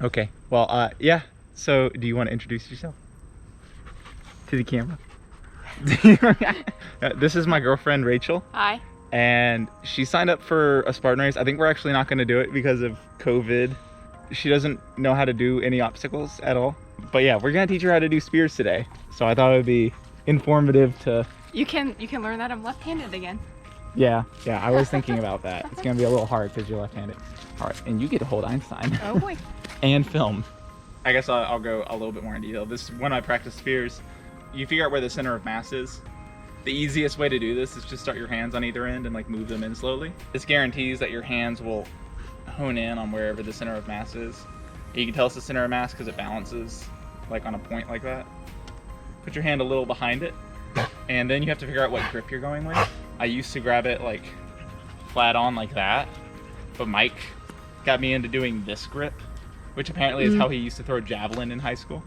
Okay, well, yeah. So, do you want to introduce yourself to the camera? This is my girlfriend, Rachel. Hi. And she signed up for a Spartan race. I think we're actually not going to do it because of COVID. She doesn't know how to do any obstacles at all. But yeah, we're going to teach her how to do spears today. So I thought it would be informative to... You can learn that I'm left-handed again. Yeah, I was thinking about that. It's going to be a little hard because you're left-handed. All right, and you get to hold Einstein. Oh boy. And film. I guess I'll go a little bit more in detail. This when I practice spears, you figure out where the center of mass is. The easiest way to do this is just start your hands on either end and like move them in slowly. This guarantees that your hands will hone in on wherever the center of mass is. You can tell it's the center of mass because it balances like on a point like that. Put your hand a little behind it, and then you have to figure out what grip you're going with. I used to grab it like flat on like that, but Mike got me into doing this grip, which apparently is how he used to throw a javelin in high school.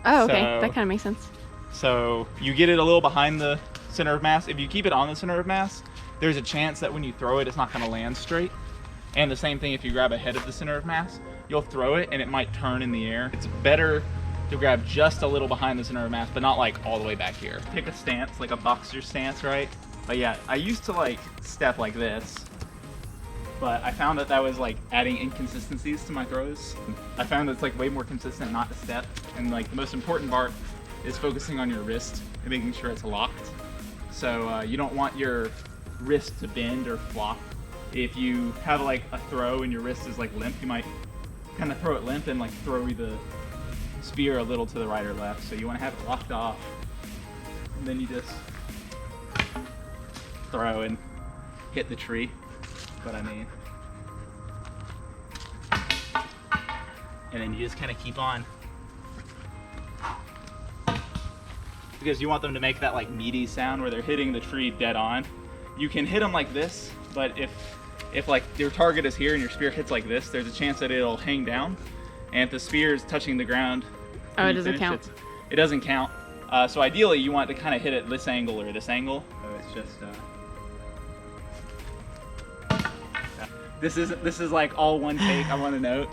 Oh, okay. That kind of makes sense. So you get it a little behind the center of mass. If you keep it on the center of mass, there's a chance that when you throw it, it's not going to land straight. And the same thing if you grab ahead of the center of mass, you'll throw it and it might turn in the air. It's better to grab just a little behind the center of mass, but not like all the way back here. Pick a stance, like a boxer stance, right? But yeah, I used to like step like this, but I found that was like adding inconsistencies to my throws. I found it's like way more consistent not to step. And like the most important part is focusing on your wrist and making sure it's locked. So you don't want your wrist to bend or flop. If you have like a throw and your wrist is like limp, you might kind of throw it limp and like throw the spear a little to the right or left. So you want to have it locked off. And then you just throw and hit the tree. What I mean. And then you just kind of keep on. Because you want them to make that like meaty sound where they're hitting the tree dead on. You can hit them like this, but if like your target is here and your spear hits like this, there's a chance that it'll hang down. And if the spear is touching the ground, it doesn't count. It doesn't count. So ideally you want to kind of hit it this angle or this angle. So it's just this is like all one take. I want to note.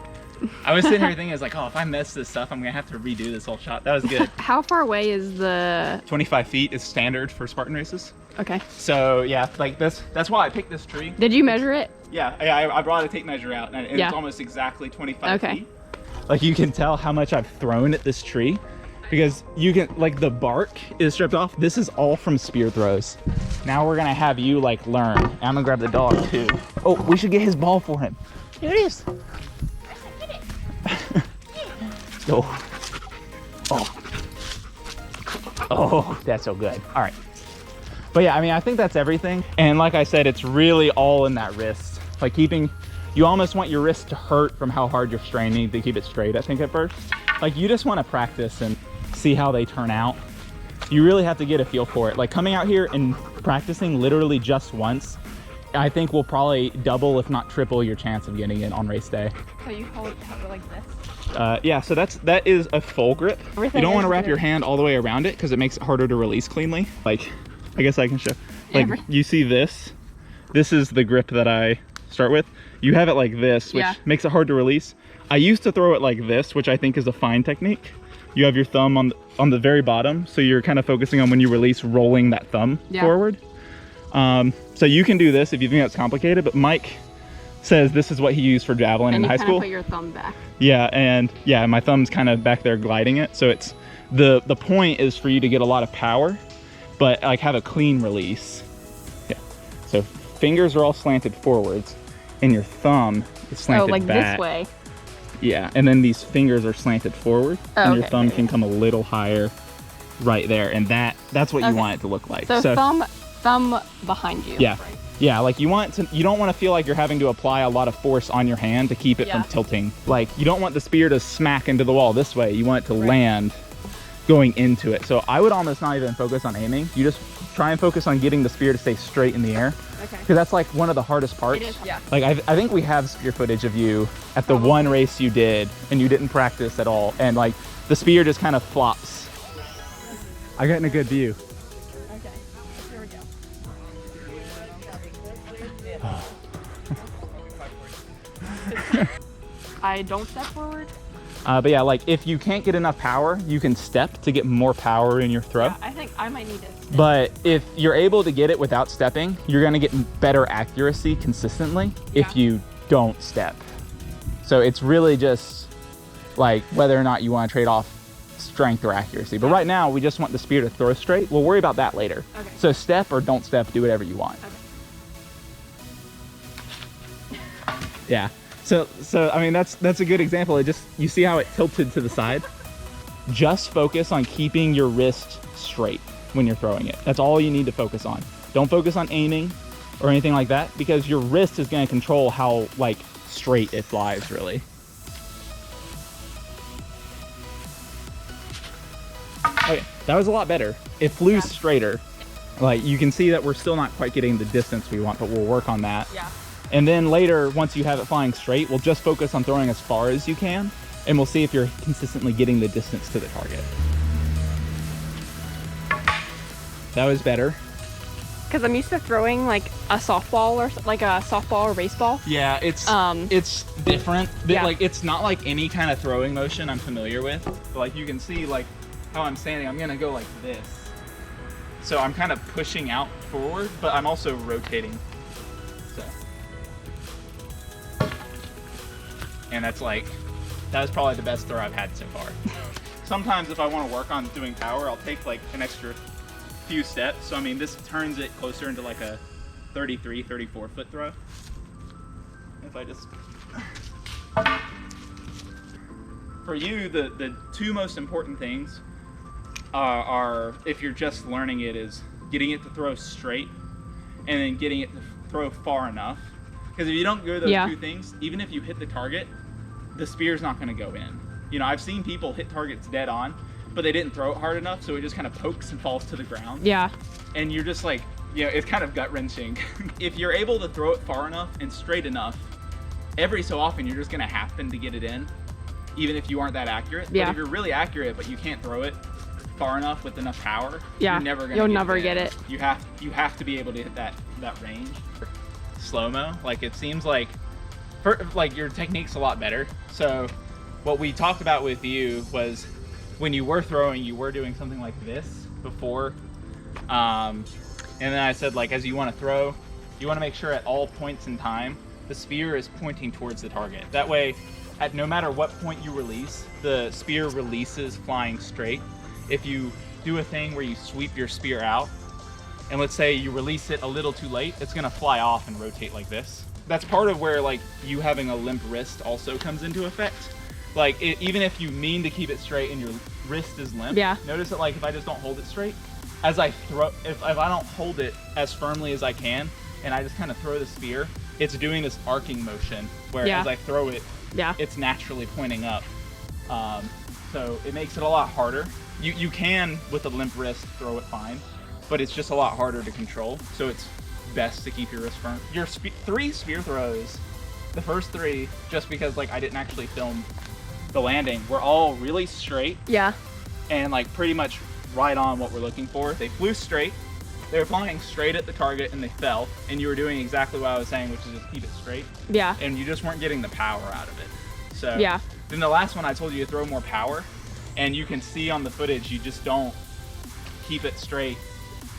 I was sitting here thinking, I was like, oh, if I mess this up, I'm gonna have to redo this whole shot. That was good. How far away is the... 25 feet is standard for Spartan races. Okay. So yeah, like that's why I picked this tree. Did you measure it? Yeah, I brought a tape measure out, and it's almost exactly 25 feet. Like you can tell how much I've thrown at this tree, because you can, like the bark is stripped off. This is all from spear throws. Now we're gonna have you like learn. I'm gonna grab the dog too. Oh, we should get his ball for him. Here it is. Oh. Oh, that's so good. All right. But yeah, I mean, I think that's everything. And like I said, it's really all in that wrist. Like you almost want your wrist to hurt from how hard you're straining to keep it straight, I think at first. Like you just want to practice and see how they turn out. You really have to get a feel for it. Like coming out here and practicing literally just once, I think will probably double, if not triple, your chance of getting it on race day. So you hold it like this? Yeah, so that is a full grip. You don't want to wrap your hand all the way around it because it makes it harder to release cleanly. Like, I guess I can show. Like, you see this? This is the grip that I start with. You have it like this, which makes it hard to release. I used to throw it like this, which I think is a fine technique. You have your thumb on the very bottom, so you're kind of focusing on when you release, rolling that thumb forward. So you can do this if you think that's complicated, but Mike says this is what he used for javelin in high school. Put your thumb back. Yeah, and yeah, my thumb's kind of back there gliding it. So it's the point is for you to get a lot of power, but like have a clean release. Yeah. So fingers are all slanted forwards, and your thumb is slanted back. Oh, like this way. Yeah, and then these fingers are slanted forward, and your thumb can come a little higher right there, and that's what you want it to look like. So thumb behind you. Yeah. Right. Yeah, like you don't want to feel like you're having to apply a lot of force on your hand to keep it from tilting. Like you don't want the spear to smack into the wall this way. You want it to land going into it. So I would almost not even focus on aiming. You just try and focus on getting the spear to stay straight in the air. Okay. Because that's like one of the hardest parts. It is, yeah. Like I think we have spear footage of you at the one race you did and you didn't practice at all. And like the spear just kind of flops. I got in a good view. I don't step forward. But yeah, like if you can't get enough power, you can step to get more power in your throw. Yeah, I think I might need to step. But if you're able to get it without stepping, you're gonna get better accuracy consistently if you don't step. So it's really just like whether or not you want to trade off strength or accuracy. But right now, we just want the spear to throw straight. We'll worry about that later. Okay. So step or don't step, do whatever you want. Okay. Yeah. So I mean, that's a good example. It just, you see how it tilted to the side? Just focus on keeping your wrist straight when you're throwing it. That's all you need to focus on. Don't focus on aiming or anything like that, because your wrist is going to control how like straight it flies, really. Okay, that was a lot better. It flew straighter. Like you can see that we're still not quite getting the distance we want, but we'll work on that. Yeah. And then later, once you have it flying straight, we'll just focus on throwing as far as you can, and we'll see if you're consistently getting the distance to the target. That was better. Because I'm used to throwing like a softball or baseball. Yeah, it's different. Yeah. Like it's not like any kind of throwing motion I'm familiar with. But like you can see like how I'm standing, I'm gonna go like this. So I'm kind of pushing out forward, but I'm also rotating. So. And that was probably the best throw I've had so far. Sometimes if I want to work on doing power, I'll take like an extra few steps. So I mean, this turns it closer into like a 33, 34 foot throw. If I just... For you, the two most important things are, if you're just learning it, is getting it to throw straight and then getting it to throw far enough. Because if you don't do those two things, even if you hit the target, the spear's not going to go in. You know, I've seen people hit targets dead on, but they didn't throw it hard enough, so it just kind of pokes and falls to the ground. Yeah. And you're just like, you know, it's kind of gut-wrenching. If you're able to throw it far enough and straight enough, every so often you're just going to happen to get it in, even if you aren't that accurate. Yeah. But if you're really accurate, but you can't throw it far enough with enough power, yeah, you'll never get it. You have to be able to hit that range. Slow-mo, like it seems like your technique's a lot better. So what we talked about with you was when you were throwing, you were doing something like this before. And then I said, like, as you want to throw, you want to make sure at all points in time, the spear is pointing towards the target. That way, at no matter what point you release, the spear releases flying straight. If you do a thing where you sweep your spear out, and let's say you release it a little too late, it's gonna fly off and rotate like this. That's part of where like you having a limp wrist also comes into effect. Like even if you mean to keep it straight and your wrist is limp, notice that like if I just don't hold it straight, as I throw, if I don't hold it as firmly as I can, and I just kind of throw the spear, it's doing this arcing motion where as I throw it, it's naturally pointing up. So it makes it a lot harder. You can, with a limp wrist, throw it fine, but it's just a lot harder to control. So it's best to keep your wrist firm. Your three spear throws, the first three, just because like I didn't actually film the landing, were all really straight. Yeah. And like pretty much right on what we're looking for. They flew straight. They were flying straight at the target and they fell. And you were doing exactly what I was saying, which is just keep it straight. Yeah. And you just weren't getting the power out of it. So then the last one I told you to throw more power, and you can see on the footage you just don't keep it straight.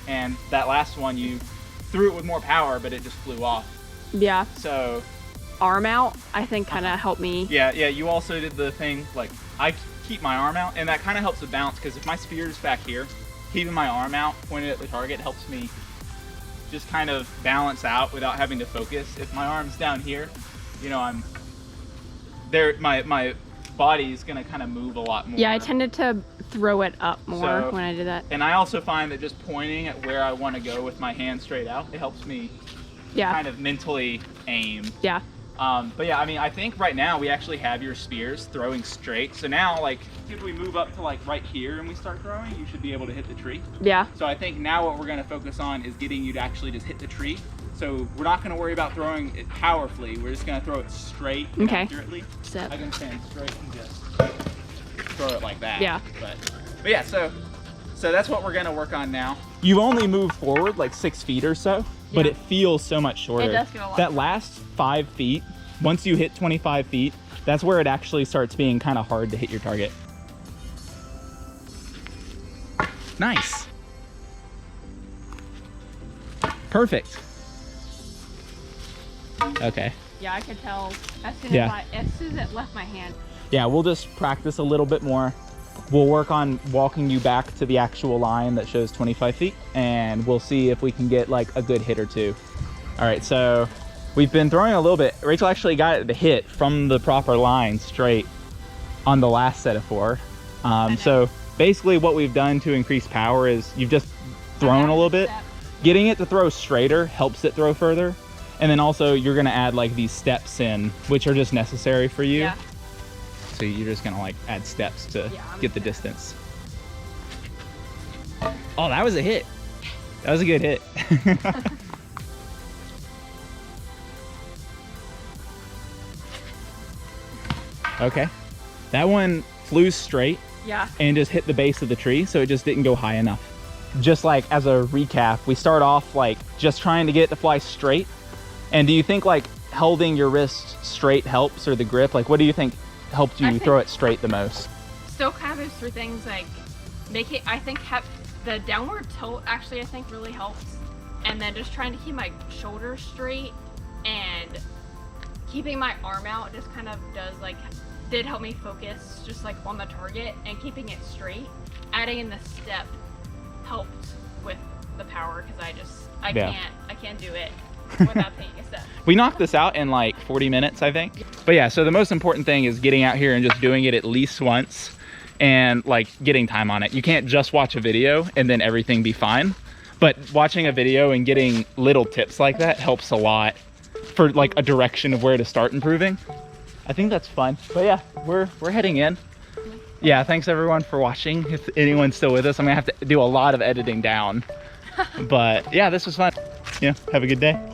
And that last one you threw it with more power, but it just flew off. Yeah. So arm out, I think, kind of helped me. Yeah, you also did the thing, like, I keep my arm out, and that kind of helps with bounce, because if my spear is back here, keeping my arm out, pointed at the target, helps me just kind of balance out without having to focus. If my arm's down here, you know, I'm there, my body is going to kind of move a lot more. Yeah, I tended to throw it up more when I did that. And I also find that just pointing at where I want to go with my hand straight out, it helps me kind of mentally aim. Yeah. But yeah, I mean, I think right now we actually have your spears throwing straight. So now, like, if we move up to like right here and we start throwing, you should be able to hit the tree. Yeah. So I think now what we're going to focus on is getting you to actually just hit the tree. So we're not going to worry about throwing it powerfully. We're just going to throw it straight and accurately. I can stand straight and just throw it like that. Yeah. But yeah, so that's what we're going to work on now. You've only moved forward like 6 feet or so, but it feels so much shorter. It does feel a lot. That last 5 feet, once you hit 25 feet, that's where it actually starts being kind of hard to hit your target. Nice. Perfect. Okay. Yeah, I could tell as soon as it left my hand. Yeah, we'll just practice a little bit more. We'll work on walking you back to the actual line that shows 25 feet, and we'll see if we can get like a good hit or two. All right, so we've been throwing a little bit. Rachel actually got it to hit from the proper line straight on the last set of 4. So basically what we've done to increase power is you've just thrown a little bit. Getting it to throw straighter helps it throw further. And then also you're gonna add like these steps in, which are just necessary for you. Yeah. So you're just gonna like add steps to get the distance. Oh, that was a hit. That was a good hit. Okay. That one flew straight. Yeah. And just hit the base of the tree, so it just didn't go high enough. Just like as a recap, we start off like just trying to get it to fly straight. And do you think like holding your wrist straight helps, or the grip? Like what do you think helped you throw it straight the most? Still kind of through things like I think the downward tilt actually I think really helps. And then just trying to keep my shoulders straight and keeping my arm out just kind of did help me focus just like on the target and keeping it straight. Adding in the step helped with the power because I can't do it without taking a step. We knocked this out in like 40 minutes, I think. But yeah, so the most important thing is getting out here and just doing it at least once and like getting time on it. You can't just watch a video and then everything be fine. But watching a video and getting little tips like that helps a lot for like a direction of where to start improving. I think that's fun. But yeah, we're heading in. Yeah, thanks everyone for watching. If anyone's still with us, I'm gonna have to do a lot of editing down. But yeah, this was fun. Yeah, have a good day.